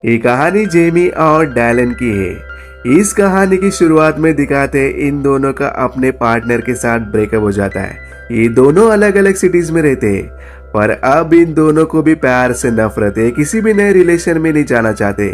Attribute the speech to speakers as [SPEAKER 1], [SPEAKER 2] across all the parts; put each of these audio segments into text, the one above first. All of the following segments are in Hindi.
[SPEAKER 1] ये कहानी जेमी और डैलन की है। इस कहानी की शुरुआत में दिखाते हैं इन दोनों का अपने पार्टनर के साथ ब्रेकअप हो जाता है। ये दोनों अलग अलग सिटीज में रहते हैं, पर अब इन दोनों को भी प्यार से नफरत है, किसी भी नए रिलेशन में नहीं जाना चाहते।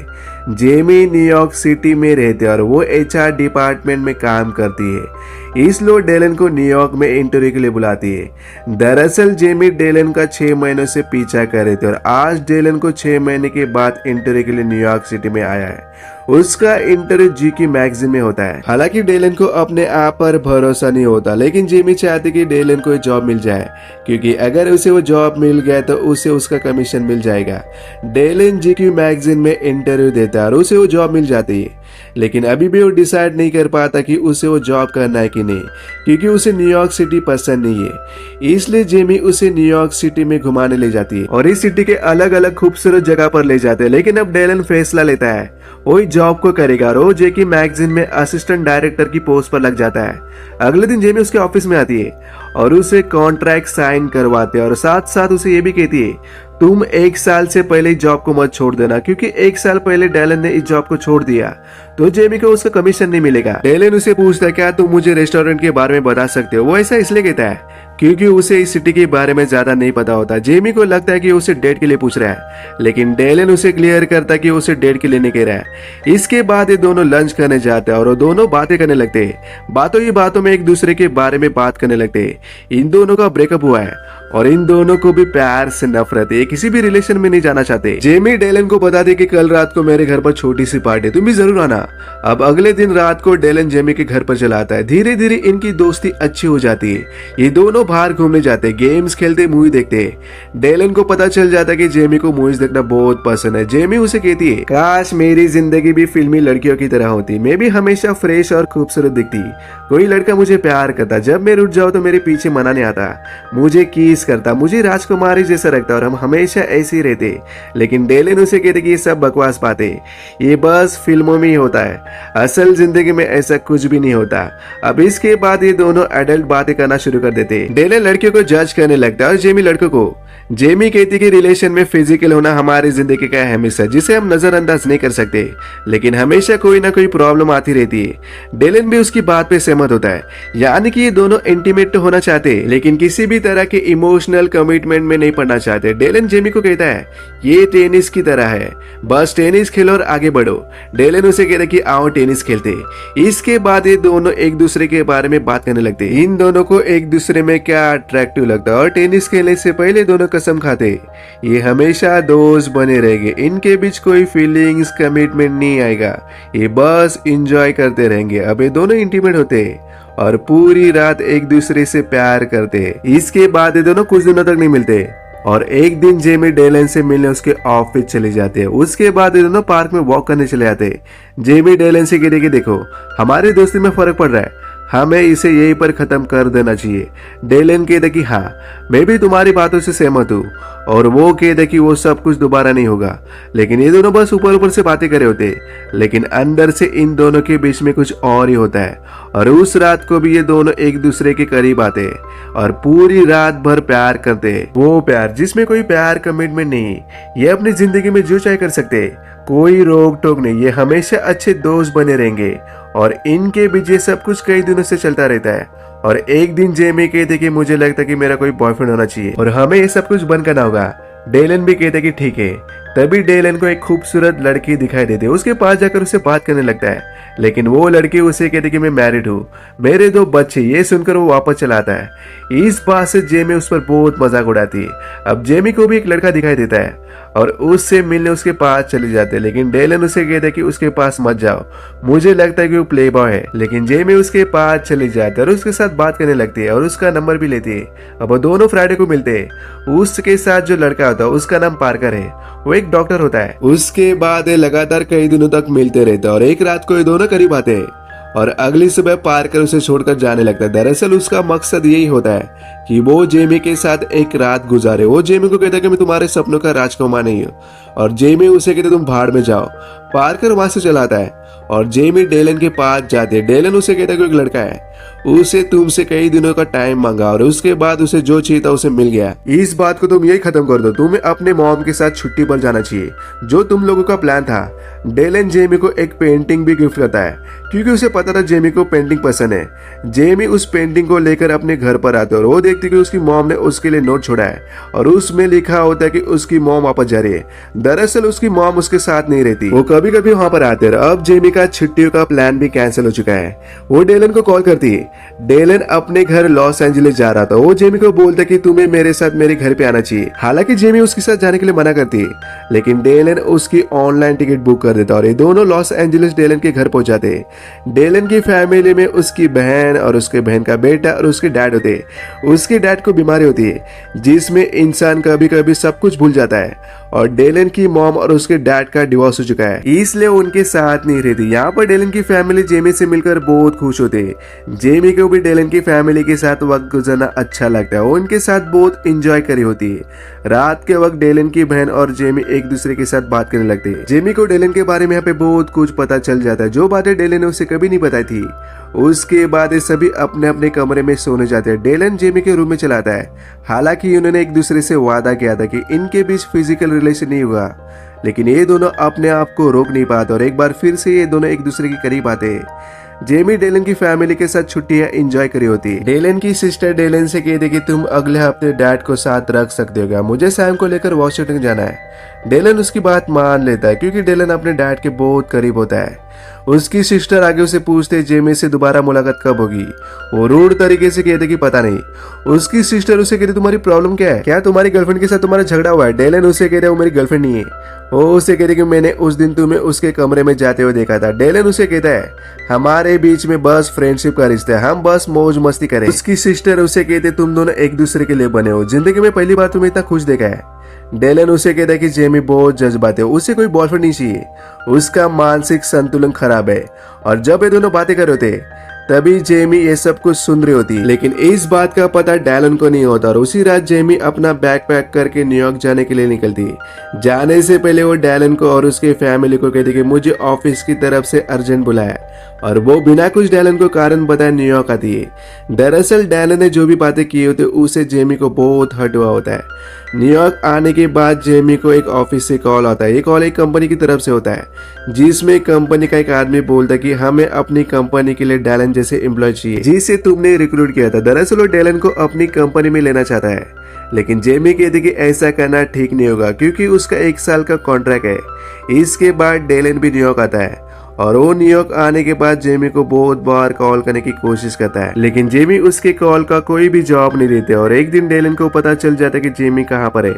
[SPEAKER 1] जेमी न्यूयॉर्क सिटी में रहते और वो एचआर डिपार्टमेंट में काम करती है, इसलिए डेलन को न्यूयॉर्क में इंटरव्यू के लिए बुलाती है। दरअसल जेमी डेलन का 6 महीनों से पीछा कर रहे थे और आज डेलन को 6 महीने के बाद इंटरव्यू के लिए न्यूयॉर्क सिटी में आया है। उसका इंटरव्यू जीकी मैगजीन में होता है। हालांकि डेलन को अपने आप पर भरोसा नहीं होता, लेकिन जेमी चाहती कि डेलन को जॉब मिल जाए, क्योंकि अगर उसे वो जॉब मिल गया तो उसे उसका कमीशन मिल जाएगा। डेलन जीकी मैगजीन में इंटरव्यू देता है और उसे वो जॉब मिल जाती है, लेकिन अभी भी वो डिसाइड नहीं कर पाता कि उसे वो जॉब करना है कि नहीं, क्योंकि उसे न्यूयॉर्क सिटी पसंद नहीं है। इसलिए जेमी उसे न्यूयॉर्क सिटी में घुमाने ले जाती है और इस सिटी के अलग अलग खूबसूरत जगह पर ले जाते हैं। लेकिन अब डेलन फैसला लेता है वही जॉब को करेगा और वो जेकी मैगजीन में असिस्टेंट डायरेक्टर की पोस्ट पर लग जाता है। अगले दिन जेमी उसके ऑफिस में आती है और उसे कॉन्ट्रैक्ट साइन करवाते हैं और साथ साथ उसे ये भी कहती है तुम 1 साल से पहले जॉब को मत छोड़ देना, क्योंकि 1 साल पहले डेलन ने इस जॉब को छोड़ दिया तो जेमी को उसका कमीशन नहीं मिलेगा। डेलन उसे पूछता है क्या तुम मुझे रेस्टोरेंट के बारे में बता सकते हो। वो ऐसा इसलिए कहता है क्योंकि उसे इस सिटी के बारे में ज्यादा नहीं पता होता। जेमी को लगता है कि उसे डेट के लिए पूछ रहा है, लेकिन डेलन उसे क्लियर करता है कि उसे डेट के लिए नहीं कह रहा है। इसके बाद ये दोनों लंच करने जाते हैं और वो दोनों बातें करने लगते हैं। बातों ही बातों में एक दूसरे के बारे में बात करने लगते हैं। इन दोनों का ब्रेकअप हुआ है और इन दोनों को भी प्यार से नफरत है, किसी भी रिलेशन में नहीं जाना चाहते। जेमी डेलन को बता दे कि कल रात को मेरे घर पर छोटी सी पार्टी, तुम भी जरूर आना। अब अगले दिन रात को डेलन जेमी के घर पर चला आता है। धीरे धीरे इनकी दोस्ती अच्छी हो जाती है। ये दोनों बाहर घूमने जाते, गेम्स खेलते, मूवी देखते। डेलन को पता चल जाता है कि जेमी को मूवीज देखना बहुत पसंद है। जेमी उसे कहती है काश मेरी जिंदगी भी फिल्मी लड़कियों की तरह होती, मैं भी हमेशा फ्रेश और खूबसूरत दिखती। कोई लड़का मुझे प्यार करता, जब मैं रुक जाऊं तो मेरे पीछे मनाने आता, मुझे किस करता, मुझे राजकुमारी जैसा रखता और हम हमेशा ऐसे ही रहते। लेकिन डेलन उसे कहते कि ये सब बकवास बातें, ये बस फिल्मों में ही होता है, असल जिंदगी में ऐसा कुछ भी नहीं होता। अब इसके बाद ये दोनों एडल्ट बातें करना शुरू कर देते। डेलन लड़कियों को जज करने लगता है और जेमी लड़कों को। जेमी कहती कि रिलेशन में फिजिकल होना हमारी जिंदगी का अहम हिस्सा है, जिसे हम नजरअंदाज नहीं कर सकते, लेकिन हमेशा कोई ना कोई प्रॉब्लम आती रहती है। डेलन भी उसकी बात पे सहमत होता है, यानी कि ये दोनों इंटीमेट तो होना चाहते हैं, लेकिन किसी भी तरह के इमोशनल कमिटमेंट में नहीं पड़ना चाहते। डेलन जेमी को कहता है ये टेनिस की तरह है, बस टेनिस खेलो और आगे बढ़ो। डेलन उसे कहता है कि आओ टेनिस खेलते। इसके बाद ये दोनों एक दूसरे के बारे में बात करने लगते। इन दोनों को एक दूसरे में क्या अट्रैक्टिव लगता है और टेनिस खेलने से पहले दोनों कसम खाते ये हमेशा दोस्त बने रहेंगे, इनके बीच कोई फीलिंग्स कमिटमेंट नहीं आएगा, ये बस एंजॉय करते रहेंगे। अब ये दोनों इंटीमेट होते और पूरी रात एक दूसरे से प्यार करते। इसके बाद ये दोनों कुछ दिनों तक नहीं मिलते और एक दिन जेमी डेलन से मिलने उसके ऑफिस चले जाते हैं। उसके बाद ये दोनों पार्क में वॉक करने चले जाते हैं। जेमी डेलन से कहते कि देखो हमारी दोस्ती में फर्क पड़ रहा है, हमें इसे यहीं पर खत्म कर देना चाहिए। डेलन कहते कि हाँ मैं भी तुम्हारी बातों से सहमत हूँ, और वो कहते कि वो सब कुछ दोबारा नहीं होगा। लेकिन ये दोनों बस ऊपर ऊपर से बातें करे होते, लेकिन अंदर से इन दोनों के बीच में कुछ और ही होता है। और उस रात को भी ये दोनों एक दूसरे के करीब आते हैं और पूरी रात भर प्यार करते हैं। वो प्यार जिसमें कोई प्यार कमिटमेंट नहीं, ये अपनी जिंदगी में जो चाहे कर सकते हैं, कोई रोक टोक नहीं, ये हमेशा अच्छे दोस्त बने रहेंगे। और इनके बीच ये सब कुछ कई दिनों से चलता रहता है। और एक दिन जेमी कहते कि मुझे लगता है कि मेरा कोई बॉयफ्रेंड होना चाहिए और हमें ये सब कुछ बंद करना होगा। डेलन भी कहते कि ठीक है। तभी डेलन को एक खूबसूरत लड़की दिखाई देती है, उसके पास जाकर उससे बात करने लगता है, लेकिन वो लड़की उसे कहती कि मैं मैरिड हूँ, मेरे 2 बच्चे। ये सुनकर वो वापस चला आता है। इस बात से जेमी उस पर बहुत मजाक उड़ाती है। अब जेमी को भी एक लड़का दिखाई देता है और उससे मिलने उसके पास चले जाते हैं, लेकिन डेलन उसे कहता है कि उसके पास मत जाओ, मुझे लगता है कि वो प्ले बॉय है। लेकिन जेमी उसके पास चले जाते हैं और उसके साथ बात करने लगती है और उसका नंबर भी लेती है। अब वो दोनों फ्राइडे को मिलते हैं। उसके साथ जो लड़का होता है उसका नाम पार्कर है, वो एक डॉक्टर होता है। उसके बाद लगातार कई दिनों तक मिलते रहते और एक रात को ये दोनों करीब आते हैं और अगली सुबह पार्कर उसे छोड़कर जाने लगता है। दरअसल उसका मकसद यही होता है कि वो जेमी के साथ एक रात गुजारे। वो जेमी को कहता है कि मैं तुम्हारे सपनों का राजकुमार नहीं हूँ, और जेमी उसे कहते तुम भाड़ में जाओ। पार्कर वहां से चला आता है और जेमी डेलन के पास जाते हैं। डेलन उसे कहता है कि एक लड़का है, उसे तुमसे कई दिनों का टाइम मांगा और उसके बाद उसे जो चाहिए था उसे मिल गया। इस बात को तुम यही खत्म कर दो, तुम्हें अपने मॉम के साथ छुट्टी पर जाना चाहिए, जो तुम लोगों का प्लान था। डेलन जेमी को एक पेंटिंग भी गिफ्ट करता है क्योंकि उसे पता था जेमी को पेंटिंग पसंद है। जेमी उस पेंटिंग को लेकर अपने घर पर आते और वो देखते कि उसकी मॉम ने उसके लिए नोट छोड़ा है और उसमें लिखा होता है कि उसकी मॉम वापस जा रही है। दरअसल उसकी मॉम उसके साथ नहीं रहती, वो कभी कभी वहां पर आते हैं। अब जेमी का छुट्टियों का प्लान भी कैंसिल हो चुका है। वो डेलन को कॉल करती है। डेलन अपने घर लॉस एंजलिस जा रहा था। वो जेमी को बोलता है कि तुम्हें मेरे साथ मेरे घर पे आना चाहिए। हालांकि जेमी उसके साथ जाने के लिए मना करती है, लेकिन डेलन उसकी ऑनलाइन टिकट बुक कर देता और ये दोनों लॉस एंजलिस डेलन के घर पहुंच जाते हैं। डेलन की फैमिली में उसकी बहन और उसके बहन का बेटा और उसके डैड होते हैं। उसके डैड को बीमारी होती है जिसमें इंसान कभी कभी सब कुछ भूल जाता है और डेलन की मॉम और उसके डैड का डिवोर्स हो चुका है, इसलिए उनके साथ नहीं रहती। यहाँ पर डेलन की फैमिली जेमी से मिलकर बहुत खुश होते हैं। जेमी को भी डेलन की फैमिली के साथ वक्त गुजरना अच्छा लगता है। वो उनके साथ बहुत एंजॉय करी होती है। रात के वक्त डेलन की बहन और जेमी एक दूसरे के साथ बात करने लगते हैं। जेमी को डेलन के बारे में यहाँ पे बहुत कुछ पता चल जाता है, जो बातें डेलन ने उसे कभी नहीं बताई थी। उसके बाद ये सभी अपने अपने कमरे में सोने जाते हैं। डेलन जेमी के रूम में चला आता है। हालांकि उन्होंने एक दूसरे से वादा किया था कि इनके बीच फिजिकल रिलेशन नहीं हुआ, लेकिन ये दोनों अपने आप को रोक नहीं पाते और एक बार फिर से ये दोनों एक दूसरे के करीब आते हैं। जेमी डेलन की फैमिली के साथ छुट्टियां एंजॉय करी होती है। डेलन की सिस्टर डेलन से कहती कि तुम अगले हफ्ते डैड को साथ रख सकते हो क्या, मुझे सैम को लेकर वॉशिंगटन जाना है। डेलन उसकी बात मान लेता है क्योंकि डेलन अपने डैड के बहुत करीब होता है। उसकी सिस्टर आगे उसे पूछते जेमी से दोबारा मुलाकात कब होगी। वो रूड तरीके से कहते कि पता नहीं। उसकी सिस्टर उसे कहती तुम्हारी प्रॉब्लम क्या है, क्या तुम्हारी गर्लफ्रेंड के साथ तुम्हारा झगड़ा हुआ है। डेलन उसे कहते वो मेरी गर्लफ्रेंड नहीं है। वो उसे कहते कि मैंने उस दिन तुम्हें उसके कमरे में जाते हुए देखा था। डेलन उसे कहता है हमारे बीच में बस फ्रेंडशिप का रिश्ता है, हम बस मौज मस्ती करें। उसकी सिस्टर उसे कहते तुम दोनों एक दूसरे के लिए बने हो, जिंदगी में पहली बार तुम्हें इतना खुश देखा है। डेलन उसे कहता है कि जेमी बहुत जज्बाती है, उसे कोई बॉयफ्रेंड नहीं चाहिए, उसका मानसिक संतुलन खराब है। और जब ये दोनों बातें कर रहे थे तभी जेमी ये सब कुछ सुन रही होती, लेकिन इस बात का पता डेलन को नहीं होता। और उसी रात जेमी अपना बैग पैक करके न्यूयॉर्क जाने के लिए निकलती। जाने से पहले वो डेलन को और उसके फैमिली को कहती कि मुझे ऑफिस की तरफ से अर्जेंट बुलाया, और वो बिना कुछ डेलन को कारण बताए न्यूयॉर्क आती है। दरअसल डेलन ने जो भी बातें की होती उसे जेमी को बहुत हर्ट हुआ होता है। न्यूयॉर्क आने के बाद जेमी को एक ऑफिस से कॉल आता है। ये कॉल एक कंपनी की तरफ से होता है जिसमें कंपनी का एक आदमी बोलता है कि हमें अपनी कंपनी के लिए डेलन जैसे एम्प्लॉय चाहिए जिसे तुमने रिक्रूट किया था। दरअसल वो डेलन को अपनी कंपनी में लेना चाहता है, लेकिन जेमी कहती कि ऐसा करना ठीक नहीं होगा क्योंकि उसका 1 साल का कॉन्ट्रैक्ट है। इसके बाद डेलन भी न्यूयॉर्क आता है और वो न्यूयॉर्क आने के बाद जेमी को बहुत बार कॉल करने की कोशिश करता है, लेकिन जेमी उसके कॉल का कोई भी जवाब नहीं देते। और एक दिन डेलन को पता चल जाता है कि जेमी कहाँ पर है।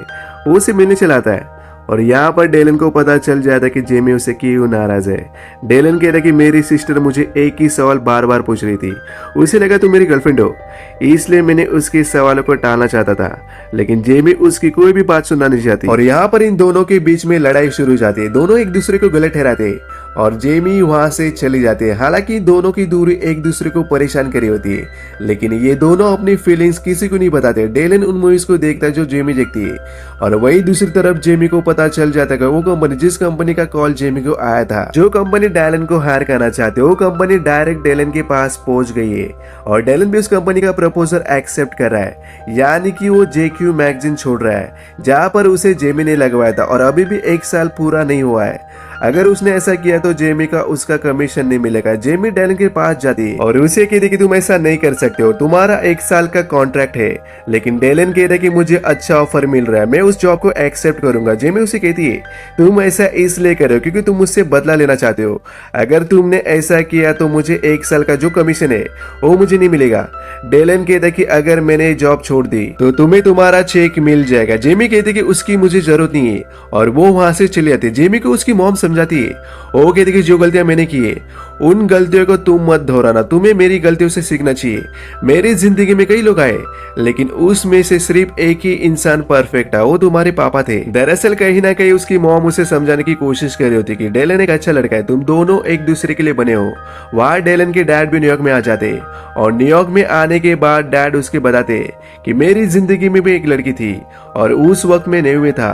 [SPEAKER 1] वो उसे मिलने चला आता है और यहाँ पर डेलन को पता चल जाता है कि जेमी उसे क्यों नाराज है। डेलन कहता है कि मेरी सिस्टर मुझे एक ही सवाल बार बार पूछ रही थी, उसे लगा तुम मेरी गर्लफ्रेंड हो, इसलिए मैंने उसके सवालों को टालना चाहता था, लेकिन जेमी उसकी कोई भी बात सुनना नहीं चाहती। और यहाँ पर इन दोनों के बीच में लड़ाई शुरू हो जाती है। दोनों एक दूसरे को गलत ठहराते और जेमी वहां से चली जाती है। हालांकि दोनों की दूरी एक दूसरे को परेशान करी होती है, लेकिन ये दोनों अपनी फीलिंग्स किसी को नहीं बताते। डेलन उन मूवीज को देखता है जो जेमी देखती है, और वही दूसरी तरफ जेमी को पता चल जाता है वो कंपनी जिस कंपनी का कॉल जेमी को आया था, जो कंपनी डेलन को हायर करना चाहते, वो कंपनी डायरेक्ट डेलन के पास पहुंच गई है और डेलन भी उस कंपनी का प्रपोजल एक्सेप्ट कर रहा है। यानी कि वो JQ मैगजीन छोड़ रहा है जहां पर उसे जेमी ने लगवाया था, और अभी भी 1 साल पूरा नहीं हुआ है। अगर उसने ऐसा किया तो जेमी का उसका कमीशन नहीं मिलेगा। जेमी डेलन के पास जाती है और उसे कहती कि तुम ऐसा नहीं कर सकते हो, तुम्हारा 1 साल का कॉन्ट्रैक्ट है। लेकिन डेलन कहता है कि मुझे अच्छा ऑफर मिल रहा है, मैं उस जॉब को एक्सेप्ट करूंगा। जेमी उसे कहती है तुम ऐसा इसलिए कर रहे हो क्योंकि तुम मुझसे बदला लेना चाहते हो, अगर तुमने ऐसा किया तो मुझे 1 साल का जो कमीशन है वो मुझे नहीं मिलेगा। डेलन कहता है कि अगर मैंने जॉब छोड़ दी तो तुम्हें तुम्हारा चेक मिल जाएगा। जेमी कहती कि उसकी मुझे जरूरत नहीं है और वो वहां से चली जाती है। जेमी को उसकी मॉम समझाती है, वो कहती कि जो गलतियां मैंने की है उन गलतियों को तुम मत दोहराना, तुम्हें मेरी गलतियों से सीखना चाहिए। मेरी जिंदगी में कई लोग आए, लेकिन उसमें से सिर्फ एक ही इंसान परफेक्ट था, वो तुम्हारे पापा थे। दरअसल कहीं ना कहीं उसकी मॉम उसे समझाने की कोशिश कर रही होती कि डेलन एक अच्छा लड़का है, तुम दोनों एक दूसरे के लिए बने हो। वहां डेलन के डैड भी न्यूयॉर्क में आ जाते और न्यूयॉर्क में आने के बाद डैड उसके बताते कि मेरी जिंदगी में भी एक लड़की थी और उस वक्त मैं न्यू में था।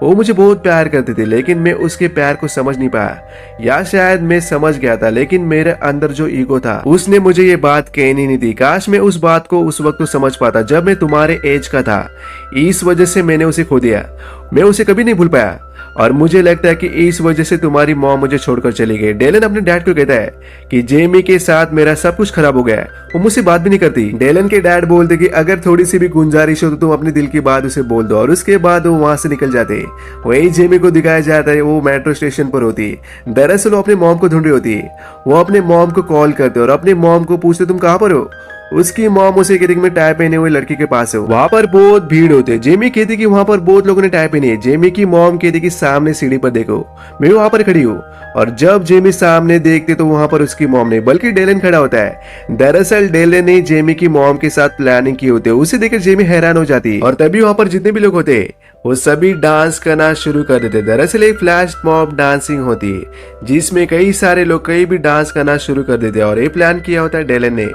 [SPEAKER 1] वो मुझे बहुत प्यार करती थी, लेकिन मैं उसके प्यार को समझ नहीं पाया, या शायद मैं समझ गया था, लेकिन मेरे अंदर जो ईगो था उसने मुझे ये बात कहनी नहीं थी। काश मैं उस बात को उस वक्त तो समझ पाता जब मैं तुम्हारे एज का था। इस वजह से मैंने उसे खो दिया। मैं उसे कभी नहीं भूल पाया और मुझे लगता है कि इस वजह से तुम्हारी मॉम मुझे छोड़कर चली गई। डेलन अपने डैड को कहता है कि जेमी के साथ मेरा सब कुछ खराब हो गया है, वो मुझसे बात भी नहीं करती। डेलन के डैड बोलते कि अगर थोड़ी सी भी गुंजाइश हो तो तुम अपने दिल की बात उसे बोल दो, और उसके बाद वो वहां से निकल जाते। वही जेमी को दिखाया जाता है, वो मेट्रो स्टेशन पर होती। दरअसल वो अपने मॉम को ढूंढ रही होती। वो अपने मॉम को कॉल करते और अपने मॉम को पूछते तुम कहाँ पर हो। उसकी मॉम उसे कहती कि मैं टाई पहने हुए लड़की के पास हूँ, वहां पर बहुत भीड़ होती है। जेमी कहती कि वहां पर बहुत लोगों ने टाई पहनी है। जेमी की मॉम कहती कि सामने सीढ़ी पर देखो, मैं वहां पर खड़ी हूँ। और जब जेमी सामने देखते तो वहां पर उसकी मॉम नहीं बल्कि डेलन खड़ा होता है। दरअसल डेलन ने जेमी की मॉम के साथ प्लानिंग की होती है। उसे देखकर जेमी हैरान हो जाती है और तभी वहां पर जितने भी लोग होते वो सभी डांस करना शुरू कर देते। दरअसल एक फ्लैश मॉब डांसिंग होती है जिसमें कई सारे लोग कहीं भी डांस करना शुरू कर देते हैं, और ये प्लान किया होता है डेलन ने।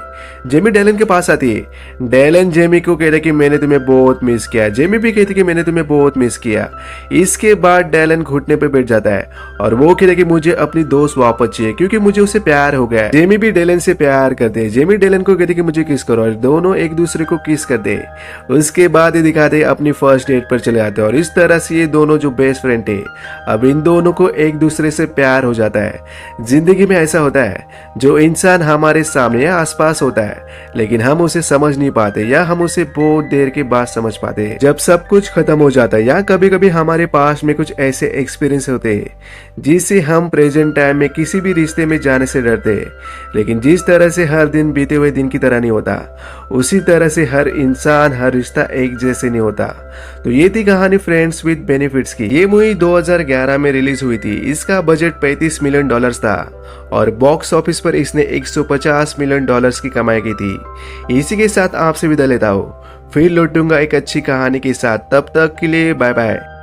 [SPEAKER 1] जेमी डेलन के पास आती है। डेलन जेमी को कहता है कि मैंने तुम्हें बहुत मिस किया। जेमी भी कहती कि मैंने तुम्हें बहुत मिस किया। इसके बाद डेलन घुटने पे बैठ जाता है और वो कहता है कि मुझे अपनी दोस्त वापस चाहिए क्योंकि मुझे उससे प्यार हो गया है। जेमी भी डेलन से प्यार करते हैं। जेमी डेलन को कहते कि मुझे किस करो, और दोनों एक दूसरे को किस करते। उसके बाद ये दिखाते अपनी फर्स्ट डेट पर चले जाते हैं, और इस तरह से ये दोनों जो बेस्ट फ्रेंड थे अब इन दोनों को एक दूसरे से प्यार हो जाता है। जिंदगी में ऐसा होता है जो इंसान हमारे सामने या आसपास होता है लेकिन हम उसे समझ नहीं पाते, या हम उसे बहुत देर के बाद समझ पाते हैं जब सब कुछ खत्म हो जाता है। या कभी कभी हमारे पास में कुछ ऐसे एक्सपीरियंस होते हैं जिससे हम प्रेजेंट टाइम में किसी भी रिश्ते में जाने से डरते हैं, लेकिन जिस तरह से हर दिन बीते हुए दिन की तरह नहीं होता, उसी तरह से हर इंसान हर रिश्ता एक जैसे नहीं होता। तो ये थी कहानी फ्रेंड्स विद बेनिफिट्स की। ये मूवी 2011 में रिलीज हुई थी। इसका बजट $35 मिलियन था और बॉक्स ऑफिस पर इसने $150 मिलियन की कमाई की थी। इसी के साथ आपसे विदा लेता हूँ, फिर लौटूंगा एक अच्छी कहानी के साथ। तब तक के लिए बाय बाय।